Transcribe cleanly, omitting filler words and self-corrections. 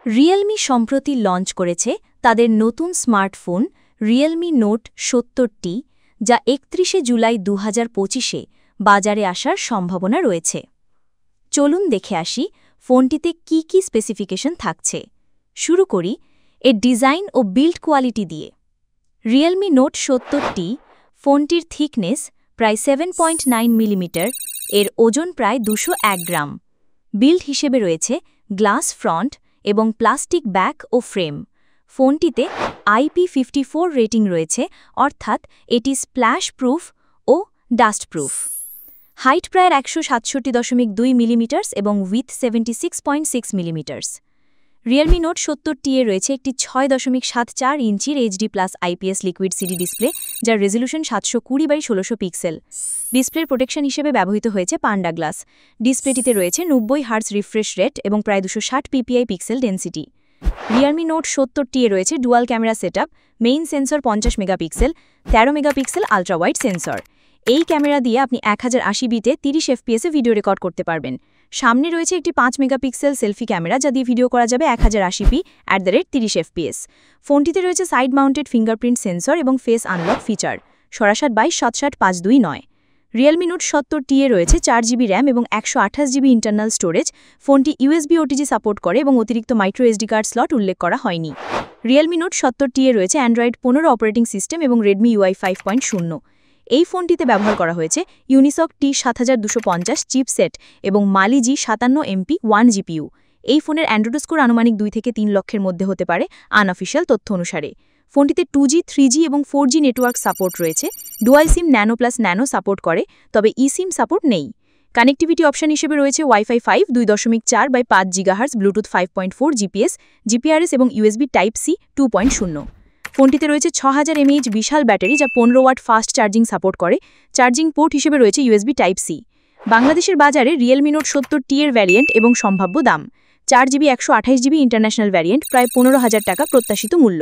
Realme সম্প্রতি launch করেছে তাদের নতুন স্মার্টফোন রিয়েলমি নোট ৭০টি, যা ৩১ জুলাই ২০২৫-এ বাজারে আসার সম্ভাবনা রয়েছে। চলুন দেখে আসি ফোনটিতে কি কি স্পেসিফিকেশন থাকছে। শুরু করি এর ডিজাইন ও বিল্ড কোয়ালিটি দিয়ে। রিয়েলমি নোট ৭০টি ফোনটির থিকনেস প্রায় 7.9 মিলিমিটার, এর ওজন প্রায় ২০১ গ্রাম। বিল্ড হিসেবে রয়েছে গ্লাস ফ্রন্ট এবং প্লাস্টিক ব্যাক ও ফ্রেম। ফোনটিতে IP54 রেটিং রয়েছে, অর্থাৎ এটি splash proof oh dust proof. Height প্রায় ১৬৭.২ মিলিমিটার এবং উইথ 76.6 মিলিমিটার। রিয়েলমি নোট ৭০টি এ রয়েছে একটি ৬.৭৪ ইঞ্চির HD+ IPS liquid CD display, যার রেজলিউশন 720x1600 পিক্সেল। ডিসপ্লের প্রোটেকশন হিসেবে ব্যবহৃত হয়েছে পান্ডা গ্লাস। ডিসপ্লেটিতে রয়েছে ৯০ হার্টজ রিফ্রেশ রেট এবং প্রায় ২৬০ ppi pixel density. Realme note ৭০টি এ রয়েছে dual camera setup, main sensor ৫০ megapixel, ১৩ megapixel ultra wide sensor. এই ক্যামেরা দিয়ে আপনি 1080p-তে 30 fps-এ ভিডিও রেকর্ড করতে পারবেন। সামনে রয়েছে একটি ৫ মেগাপিক্সেল সেলফি ক্যামেরা, যা দিয়ে ভিডিও করা যাবে 1080p @30 fps। ফোনটিতে রয়েছে সাইড মাউন্টেড ফিঙ্গারপ্রিন্ট সেন্সর এবং face unlock feature. ৬২/৭৭/৫২৯। Realme note ৭০টি এ রয়েছে 4GB র্যাম এবং 128GB ইন্টারনাল স্টোরেজ। ফোনটি USB OTG সাপোর্ট করে এবং অতিরিক্ত মাইক্রো SD কার্ড স্লট উল্লেখ করা হয়নি। রিয়েলমি নোট ৭০টি এ রয়েছে অ্যান্ড্রয়েড ১৫ অপারেটিং সিস্টেম এবং রেডমি UI 5.0। এই ফোনটিতে ব্যবহার করা হয়েছে ইউনিসক T7250 চিপসেট এবং মালি G57MP 1 GPU। এই ফোনের অ্যান্ড্রয়েড স্কোর আনুমানিক 2 থেকে 3 লক্ষের মধ্যে হতে পারে আনঅফিশিয়াল তথ্য অনুসারে। ফোনটিতে 2G, 3G এবং 4G নেটওয়ার্ক সাপোর্ট রয়েছে। Dual SIM nano plus nano support করে, তবে eSIM সাপোর্ট নেই। কানেক্টিভিটি অপশন হিসেবে রয়েছে wifi 5 2.4/5 GHz, Bluetooth 5.4 GPS, GPRS এবং USB Type-C 2.0। ফোনটিতে রয়েছে 6000 mAh বিশাল ব্যাটারি, যা 15 ওয়াট ফাস্ট চার্জিং সাপোর্ট করে। চার্জিং পোর্ট হিসেবে রয়েছে USB Type-C। বাংলাদেশের বাজারে রিয়েলমি নোট ৭০টি এর ভ্যারিয়েন্ট এবং সম্ভাব্য দাম: 4GB 128GB ইন্টারন্যাশনাল ভ্যারিয়েন্ট প্রায় ১৫,০০০ টাকা প্রত্যাশিত মূল্য।